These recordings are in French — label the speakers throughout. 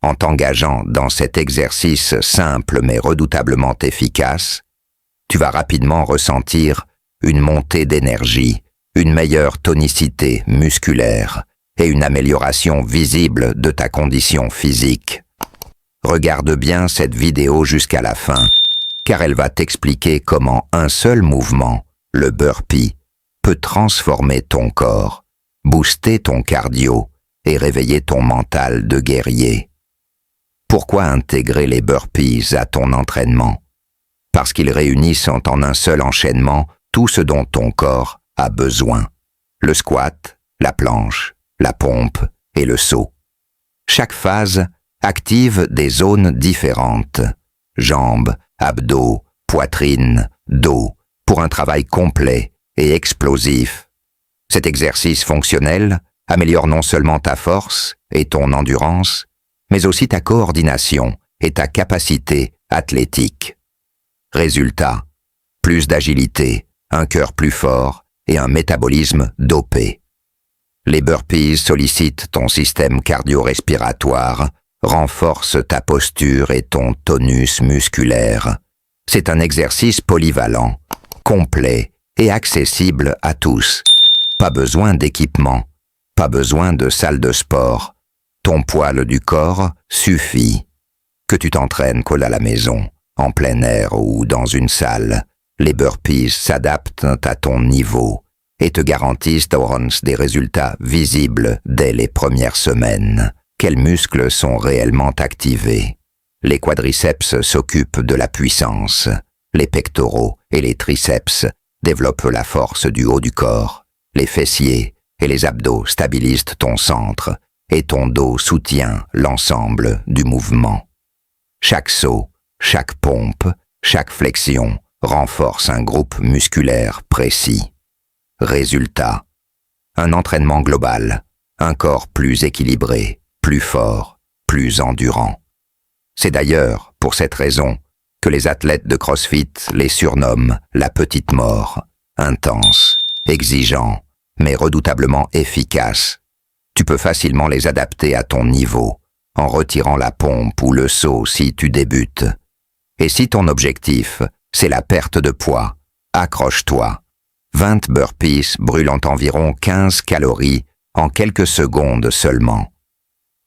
Speaker 1: En t'engageant dans cet exercice simple mais redoutablement efficace, tu vas rapidement ressentir une montée d'énergie, une meilleure tonicité musculaire et une amélioration visible de ta condition physique. Regarde bien cette vidéo jusqu'à la fin, car elle va t'expliquer comment un seul mouvement, le burpee, peut transformer ton corps, booster ton cardio et réveiller ton mental de guerrier. Pourquoi intégrer les burpees à ton entraînement? Parce qu'ils réunissent en un seul enchaînement tout ce dont ton corps a besoin. Le squat, la planche, la pompe et le saut. Chaque phase active des zones différentes. Jambes, abdos, poitrine, dos, pour un travail complet et explosif. Cet exercice fonctionnel améliore non seulement ta force et ton endurance, mais aussi ta coordination et ta capacité athlétique. Résultat, plus d'agilité, un cœur plus fort et un métabolisme dopé. Les burpees sollicitent ton système cardio-respiratoire, renforcent ta posture et ton tonus musculaire. C'est un exercice polyvalent, complet et accessible à tous. Pas besoin d'équipement, pas besoin de salle de sport. Ton poil du corps suffit. Que tu t'entraînes à la maison, en plein air ou dans une salle, les burpees s'adaptent à ton niveau et te garantissent des résultats visibles dès les premières semaines. Quels muscles sont réellement activés? Les quadriceps s'occupent de la puissance. Les pectoraux et les triceps développent la force du haut du corps. Les fessiers et les abdos stabilisent ton centre et ton dos soutient l'ensemble du mouvement. Chaque saut, chaque pompe, chaque flexion renforce un groupe musculaire précis. Résultat, un entraînement global, un corps plus équilibré, plus fort, plus endurant. C'est d'ailleurs pour cette raison que les athlètes de CrossFit les surnomment la petite mort, intense, exigeant, mais redoutablement efficace. Tu peux facilement les adapter à ton niveau, en retirant la pompe ou le saut si tu débutes. Et si ton objectif, c'est la perte de poids, accroche-toi. 20 burpees brûlant environ 15 calories en quelques secondes seulement.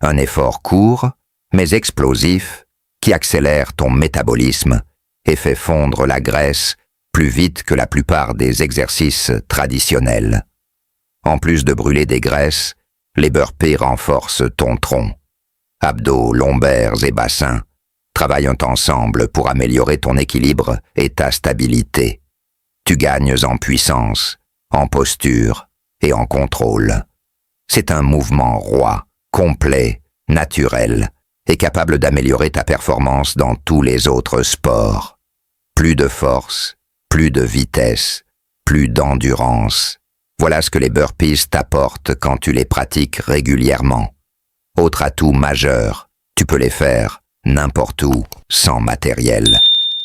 Speaker 1: Un effort court, mais explosif, qui accélère ton métabolisme et fait fondre la graisse plus vite que la plupart des exercices traditionnels. En plus de brûler des graisses, les burpees renforcent ton tronc. Abdos, lombaires et bassins travaillent ensemble pour améliorer ton équilibre et ta stabilité. Tu gagnes en puissance, en posture et en contrôle. C'est un mouvement roi, complet, naturel et capable d'améliorer ta performance dans tous les autres sports. Plus de force, plus de vitesse, plus d'endurance. Voilà ce que les burpees t'apportent quand tu les pratiques régulièrement. Autre atout majeur, tu peux les faire n'importe où, sans matériel.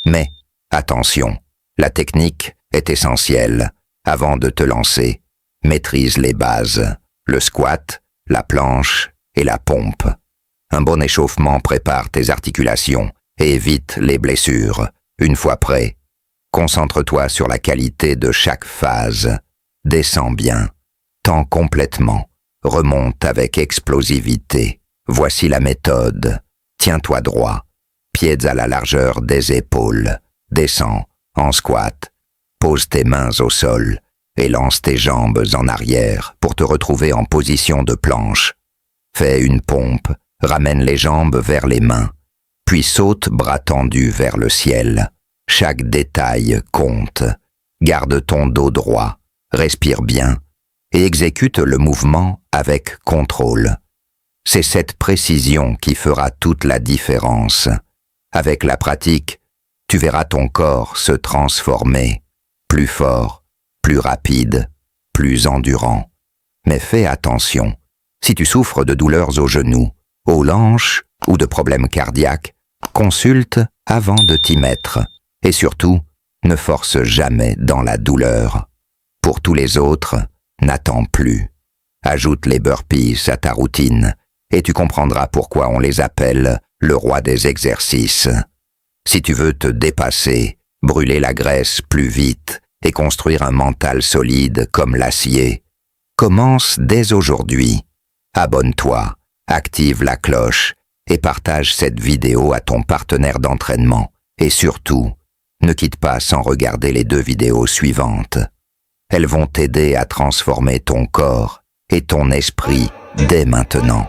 Speaker 1: Mais, attention, la technique est essentielle. Avant de te lancer, maîtrise les bases, le squat, la planche et la pompe. Un bon échauffement prépare tes articulations et évite les blessures. Une fois prêt, concentre-toi sur la qualité de chaque phase. Descends bien, tends complètement, remonte avec explosivité. Voici la méthode. Tiens-toi droit, pieds à la largeur des épaules. Descends en squat. Pose tes mains au sol et lance tes jambes en arrière pour te retrouver en position de planche. Fais une pompe, ramène les jambes vers les mains, puis saute bras tendus vers le ciel. Chaque détail compte. Garde ton dos droit, respire bien et exécute le mouvement avec contrôle. C'est cette précision qui fera toute la différence. Avec la pratique, tu verras ton corps se transformer, plus fort, plus rapide, plus endurant. Mais fais attention, si tu souffres de douleurs aux genoux, aux hanches ou de problèmes cardiaques, consulte avant de t'y mettre. Et surtout, ne force jamais dans la douleur. Pour tous les autres, n'attends plus. Ajoute les burpees à ta routine et tu comprendras pourquoi on les appelle le roi des exercices. Si tu veux te dépasser, brûler la graisse plus vite et construire un mental solide comme l'acier, commence dès aujourd'hui. Abonne-toi, active la cloche et partage cette vidéo à ton partenaire d'entraînement. Et surtout, ne quitte pas sans regarder les 2 vidéos suivantes. Elles vont t'aider à transformer ton corps et ton esprit dès maintenant.